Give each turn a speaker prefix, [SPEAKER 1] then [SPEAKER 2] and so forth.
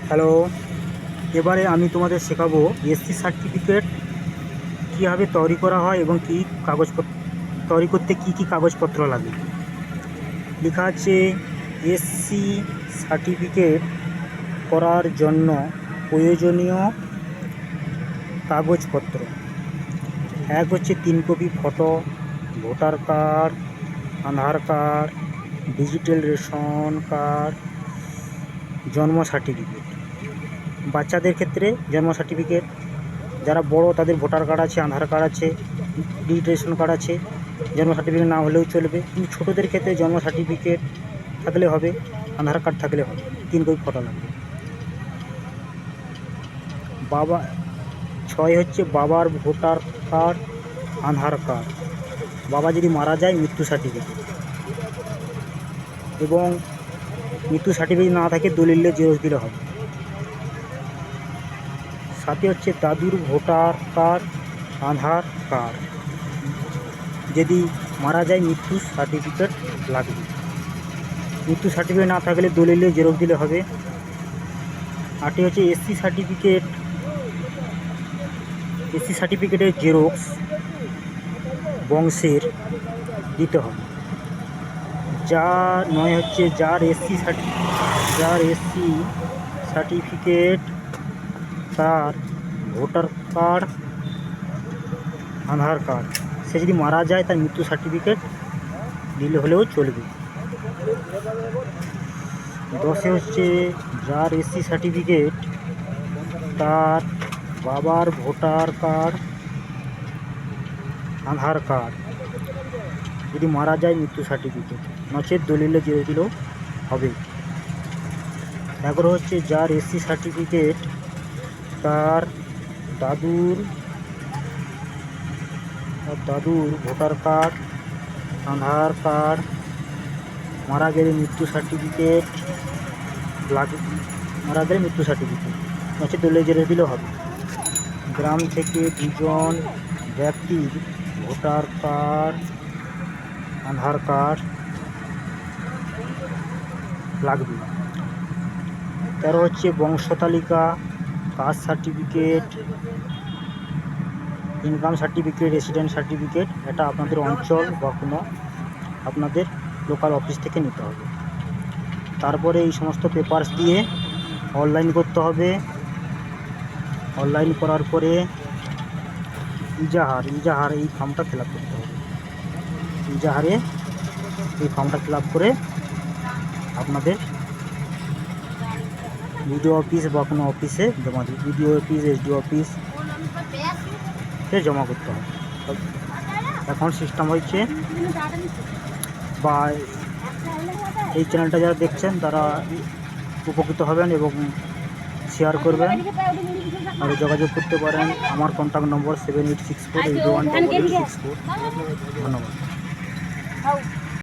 [SPEAKER 1] Hello, এবারে আমি তোমাদের শেখাবো এসসি সার্টিফিকেট কীভাবে তৈরি করা হয় এবং কী কাগজপত্র তৈরি করতে কী কী কাগজপত্র লাগে। লেখা আছে এসসি সার্টিফিকেট করার জন্য প্রয়োজনীয় কাগজপত্র। এক হচ্ছে 3 কপি ফটো, ভোটার কার্ড, আধার কার্ড, ডিজিটাল রেশন কার্ড, জন্ম সার্টিফিকেট। বাচ্চাদের ক্ষেত্রে জন্ম সার্টিফিকেট, যারা বড় তাদের ভোটার কার্ড আছে, আধার কার্ড আছে, ডিজিটাল রেশন কার্ড আছে, জন্ম সার্টিফিকেট না হলেও চলবে। কিন্তু ছোটোদের ক্ষেত্রে জন্ম সার্টিফিকেট থাকলে হবে, আধার কার্ড থাকলে হবে, 3 কপি ফটো লাগবে। 6 হচ্ছে বাবার ভোটার কার্ড, আধার কার্ড। বাবা যদি মারা যায় মৃত্যু সার্টিফিকেট, এবং মৃত্যু সার্টিফিকেট না থাকে দলিলের জেরক্স দিলে হবে। 7 হচ্ছে দাদুর ভোটার কার্ড, আধার কার্ড। যদি মারা যায় মৃত্যু সার্টিফিকেট লাগবে, মৃত্যু সার্টিফিকেট না থাকলে দলিলের জেরক্স দিলে হবে। 8 হচ্ছে এসসি সার্টিফিকেটের জেরক্স বংশের দিতে হবে। 9 হচ্ছে যার এসসি সার্টিফিকেট তার ভোটার কার্ড, আধার কার্ড, সে যদি মারা যায় তার মৃত্যু সার্টিফিকেট দিলে হলেও চলবে। 10 হচ্ছে যার এসসি সার্টিফিকেট তার বাবার ভোটার কার্ড, আধার কার্ড, যদি মারা যায় মৃত্যু সার্টিফিকেট, নচেত দলিলে জেরক্স দিলেও হবে। 11 হচ্ছে যার এসসি সার্টিফিকেট তার দাদুর ভোটার কার্ড, আধার কার্ড, মারা গেলে মৃত্যু সার্টিফিকেট নচেত দলিলে জেরক্স দিলেও হবে। গ্রাম থেকে 2 জন ব্যক্তির ভোটার কার্ড, আধার কার্ড লাগবে। 13 হচ্ছে বংশ তালিকা, caste certificate, income certificate, resident certificate. এটা আপনাদের অঞ্চল বা কোনো আপনাদের লোকাল অফিস থেকে নিতে হবে। তারপরে এই সমস্ত পেপারস দিয়ে অনলাইন করতে হবে। অনলাইন করার পরে ইজাহার এই ফর্মটা ফিল আপ করতে হবে। ইজাহারে এই ফর্মটা ফিল আপ করে আপনাদের বিডিও অফিস বা কোনো অফিসে জমা দিই, বিডিও অফিস, এসডিও অফিসে জমা করতে হবে। এখন সিস্টেম হচ্ছে, বা এই চ্যানেলটা যারা দেখছেন তারা উপকৃত হবেন এবং শেয়ার করবেন, আর যোগাযোগ করতে পারেন। আমার কন্ট্যাক্ট নম্বর 7864818864। ধন্যবাদ।